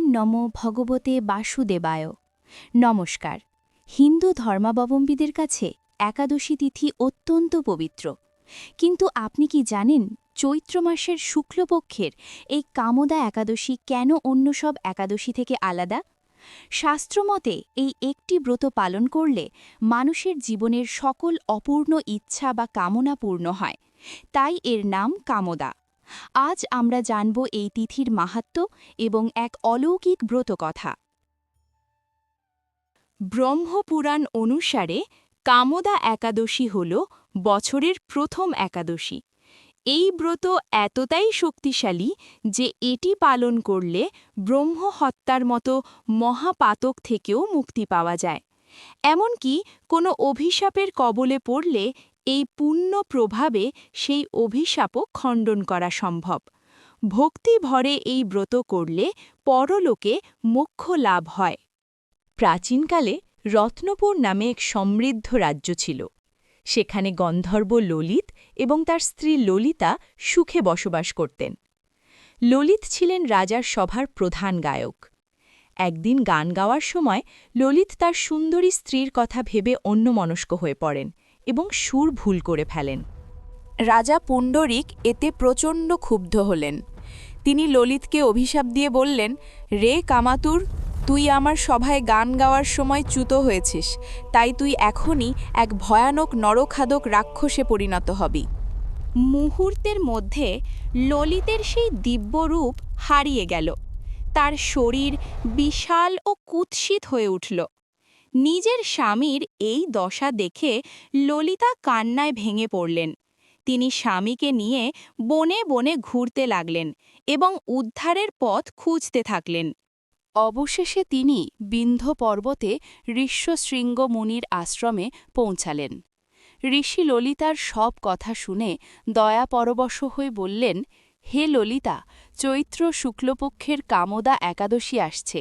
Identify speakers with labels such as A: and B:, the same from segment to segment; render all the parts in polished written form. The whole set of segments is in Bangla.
A: নমো ভগবতে বাসুদেবায়। নমস্কার। হিন্দু ধর্মাবলম্বীদের কাছে একাদশী তিথি অত্যন্ত পবিত্র। কিন্তু আপনি কি জানেন চৈত্র মাসের শুক্লপক্ষের এই কামদা একাদশী কেন অন্য সব একাদশী থেকে আলাদা? শাস্ত্রমতে এই একটি ব্রত পালন করলে মানুষের জীবনের সকল অপূর্ণ ইচ্ছা বা কামনা পূর্ণ হয়, তাই এর নাম কামদা। আজ আমরা জানব এই তিথির মাহাত্ম্য এবং এক অলৌকিক ব্রতকথা। ব্রহ্মপুরাণ অনুসারে কামদা একাদশী হল বছরের প্রথম একাদশী। এই ব্রত এতটাই শক্তিশালী যে এটি পালন করলে ব্রহ্ম হত্যার মতো মহাপাতক থেকেও মুক্তি পাওয়া যায়। এমনকি কোনো অভিশাপের কবলে পড়লে এই পুণ্য প্রভাবে সেই অভিশাপও খণ্ডন করা সম্ভব। ভক্তি ভরে এই ব্রত করলে পরলোকে মোক্ষ লাভ হয়। প্রাচীনকালে রত্নপুর নামে এক সমৃদ্ধ রাজ্য ছিল। সেখানে গন্ধর্ব ললিত এবং তার স্ত্রী ললিতা সুখে বসবাস করতেন। ললিত ছিলেন রাজার সভার প্রধান গায়ক। একদিন গান গাওয়ার সময় ললিত তার সুন্দরী স্ত্রীর কথা ভেবে অন্যমনস্ক হয়ে পড়েন এবং সুর ভুল করে ফেলেন। রাজা পুণ্ডরিক এতে প্রচণ্ড ক্ষুব্ধ হলেন। তিনি ললিতকে অভিশাপ দিয়ে বললেন, রে কামাতুর, তুই আমার সভায় গান গাওয়ার সময় চ্যুত হয়েছিস, তাই তুই এখনই এক ভয়ানক নরখাদক রাক্ষসে পরিণত হবি। মুহূর্তের মধ্যে ললিতের সেই দিব্যরূপ হারিয়ে গেল। তার শরীর বিশাল ও কুৎসিত হয়ে উঠল। নিজের স্বামীর এই দশা দেখে ললিতা কান্নায় ভেঙে পড়লেন। তিনি স্বামীকে নিয়ে বনে বনে ঘুরতে লাগলেন এবং উদ্ধারের পথ খুঁজতে থাকলেন। অবশেষে তিনি বিন্ধ্য পর্বতে ঋষ্যশৃঙ্গ মুনির আশ্রমে পৌঁছালেন। ঋষি ললিতার সব কথা শুনে দয়াপরবশ হয়ে বললেন, হে ললিতা, চৈত্র শুক্লপক্ষের কামদা একাদশী আসছে।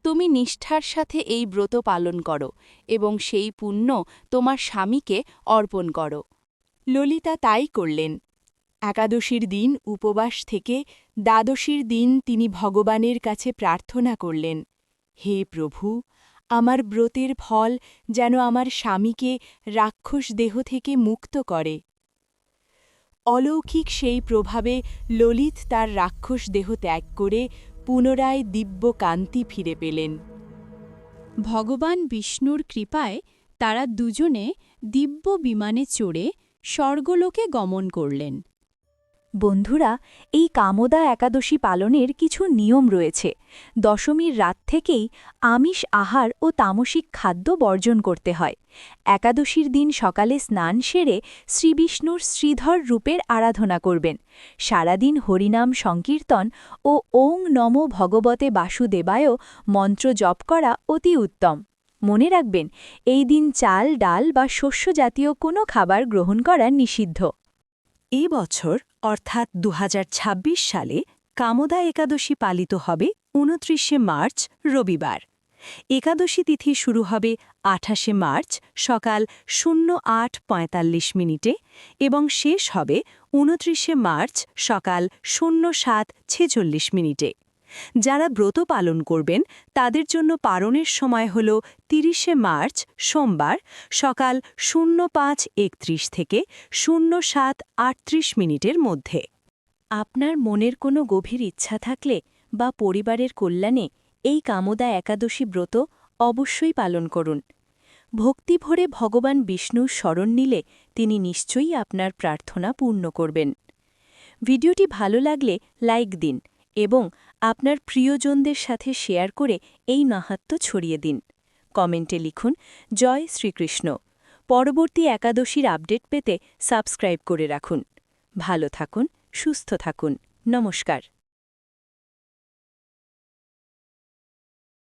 A: তুমি নিষ্ঠার সাথে এই ব্রত পালন করো এবং সেই পুণ্য তোমার স্বামীকে অর্পণ করো। ললিতা তাই করলেন। একাদশীর দিন উপবাস থেকে দ্বাদশীর দিন তিনি ভগবানের কাছে প্রার্থনা করলেন, হে প্রভু, আমার ব্রতের ফল যেন আমার স্বামীকে রাক্ষস দেহ থেকে মুক্ত করে। অলৌকিক সেই প্রভাবে ললিত তার রাক্ষস দেহ ত্যাগ করে পুনরায় দিব্য কান্তি ফিরে পেলেন। ভগবান বিষ্ণুর কৃপায় তারা দুজনে দিব্য বিমানে চড়ে স্বর্গলোকে গমন করলেন। বন্ধুরা, এই কামদা একাদশী পালনের কিছু নিয়ম রয়েছে। দশমীর রাত থেকেই আমিষ আহার ও তামসিক খাদ্য বর্জন করতে হয়। একাদশীর দিন সকালে স্নান সেরে শ্রীবিষ্ণুর শ্রীধর রূপের আরাধনা করবেন। সারাদিন হরিনাম সংকীর্তন ও ওং নমো ভগবতে বাসুদেবায় মন্ত্র জপ করা অতি উত্তম। মনে রাখবেন, এই দিন চাল, ডাল বা শস্য জাতীয় কোনো খাবার গ্রহণ করা নিষিদ্ধ। এ বছর অর্থাৎ 2026 সালে কামদা একাদশী পালিত হবে 29শে মার্চ রবিবার। একাদশী তিথি শুরু হবে 28শে মার্চ সকাল 08:45 এবং শেষ হবে 29শে মার্চ সকাল 07:46। যারা ব্রত পালন করবেন তাদের জন্য পালনের সময় হল 30শে মার্চ সোমবার সকাল 05:31 থেকে 07:38 মধ্যে। আপনার মনের কোনো গভীর ইচ্ছা থাকলে বা পরিবারের কল্যাণে এই কামদা একাদশী ব্রত অবশ্যই পালন করুন। ভক্তি ভরে ভগবান বিষ্ণুর শরণ নিলে তিনি নিশ্চয়ই আপনার প্রার্থনা পূর্ণ করবেন। ভিডিওটি ভালো লাগলে লাইক দিন এবং আপনার প্রিয়জনদের সাথে শেয়ার করে এই মাহাত্ম্য ছড়িয়ে দিন। কমেন্টে লিখুন, জয় শ্রীকৃষ্ণ। পরবর্তী একাদশীর আপডেট পেতে সাবস্ক্রাইব করে রাখুন। ভালো থাকুন, সুস্থ থাকুন। নমস্কার।